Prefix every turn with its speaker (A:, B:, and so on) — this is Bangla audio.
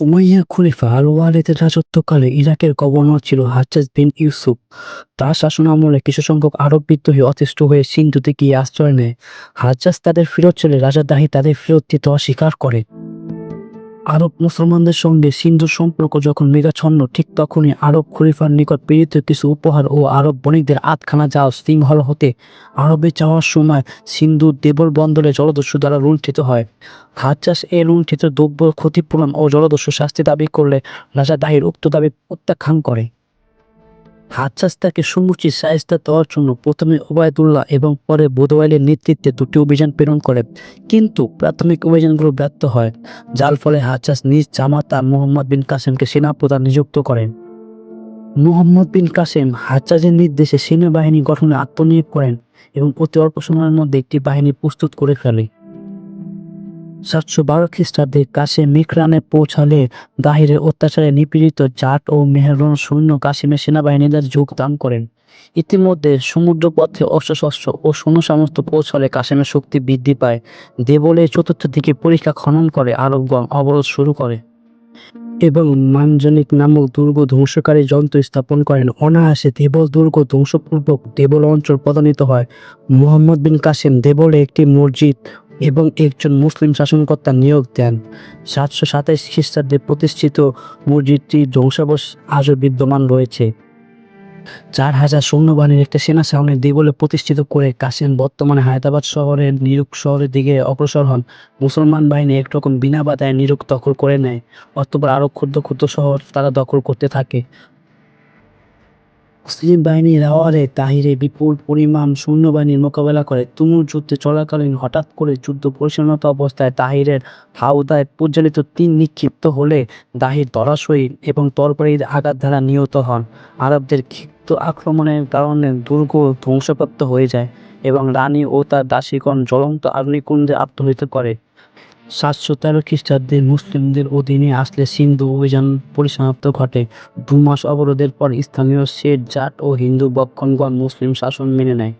A: উমাইয়া খলিফা আল-ওয়ালিদের রাজত্বকালে ইরাকের গভর্নর ছিল হাজ্জাজ বিন ইউসুফ। তার শাসনামলে কিছু সংখ্যক আরব বিদ্রোহী অতিষ্ঠ হয়ে সিন্ধুতে গিয়ে আশ্রয় নেয়। হাজ্জাজ তাদের ফেরত চলে রাজা দাহি তাদের ফেরত দিতে অস্বীকার করে। আরব মুসলমানদের সঙ্গে সিন্ধুর সম্পর্ক যখন মেঘাচ্ছন্ন, ঠিক তখনই আরব খলিফার নিকট প্রেরিত কিছু উপহার ও আরব বণিকদের আধখানা জাহাজ সিংহল হতে আরবে যাওয়ার সময় সিন্ধুর দেবল বন্দরে জলদস্যু দ্বারা লুণ্ঠিত হয়। হাজ্জাজ এই লুণ্ঠিত দ্রব্য ক্ষতিপূরণ ও জলদস্যু শাস্তি দাবি করলে রাজা দাহির উক্ত দাবি প্রত্যাখ্যান করে। হাজ্জাজ তাকে সমুচিত শায়েস্তা দেওয়ার জন্য প্রথমে ওবায়দুল্লাহ এবং পরে বোদওয়াইলের নেতৃত্বে দুটি অভিযান প্রেরণ করে, কিন্তু প্রাথমিক অভিযানগুলো ব্যর্থ হয়, যার ফলে হাজ্জাজ নিজ জামাতা মুহাম্মদ বিন কাসেমকে সেনাপ্রধান নিযুক্ত করেন। মুহাম্মদ বিন কাসেম হাজ্জাজের নির্দেশে সেনাবাহিনী গঠনে আত্মনিয়োগ করেন এবং অতি অল্প সময়ের মধ্যে একটি বাহিনী প্রস্তুত করে ফেলে। 712 খ্রিস্টাব্দে কাসেম মিকরানে পৌঁছালে দাহিরের অত্যাচারে নিপীড়িত জাট ও মেহরন সৈন্য কাসেমের সেনাবাহিনীতে যোগদান করেন। ইতিমধ্যে সমুদ্রপথে অস্ত্রশস্ত্র ও সৈন্য-সামর্থ্য পৌঁছালে কাসেমের শক্তি বৃদ্ধি পায়। দেবলের চতুর্থ দিকে পরিখা খনন করে আরবগণ অবরোধ শুরু করে এবং মানজানিক নামক দুর্গ ধ্বংসকারী যন্ত্র স্থাপন করেন। অনায়াসে দেবল দুর্গ ধ্বংসপূর্বক দেবল অঞ্চল পদানিত হয়। মুহাম্মদ বিন কাসেম দেবলে একটি মসজিদ এবং একজন মুসলিম শাসনকর্তা নিয়োগ দেন। 727 খ্রিস্টাব্দে প্রতিষ্ঠিত মসজিদটির ধ্বংসাবশেষ আজও বিদ্যমান রয়েছে। 4000 সৈন্যবাহিনীর একটা সেনা ছাউনি দেবলে প্রতিষ্ঠিত করে কাসেম বর্তমানে হায়দ্রাবাদ শহরের নিরুক শহরের দিকে অগ্রসর হন। মুসলমান বাহিনী একরকম বিনা বাধায় নিরুক দখল করে নেয়। অতঃপর আরো ক্ষুদ্র ক্ষুদ্র শহর তারা দখল করতে থাকে। মুসলিম বাহিনী লাহোরে তাহিরে বিপুল পরিমাণ সৈন্যবাহিনীর মোকাবেলা করে। তুমুল যুদ্ধে চলাকালীন হঠাৎ করে যুদ্ধ পরিচালনারত অবস্থায় তাহিরের হাওদায় প্রজ্বলিত তীর নিক্ষিপ্ত হলে দাহির ধরাশয়ী এবং তরবারির আঘাত দ্বারা নিহত হন। আরবদের ক্ষিপ্ত আক্রমণের কারণে দুর্গ ধ্বংসপ্রাপ্ত হয়ে যায় এবং রানী ও তার দাসীগণ জ্বলন্ত অগ্নিকুণ্ডে আত্মহত্যা করে। 713 খ্রিস্টাব্দে মুসলিমদের অধীনে আসলে সিন্ধু অভিযান পরিসমাপ্তি ঘটে। 2 মাস অবরোধের পর স্থানীয় শেঠ, জাট ও হিন্দু বৎসগণ মুসলিম শাসন মেনে নেয়।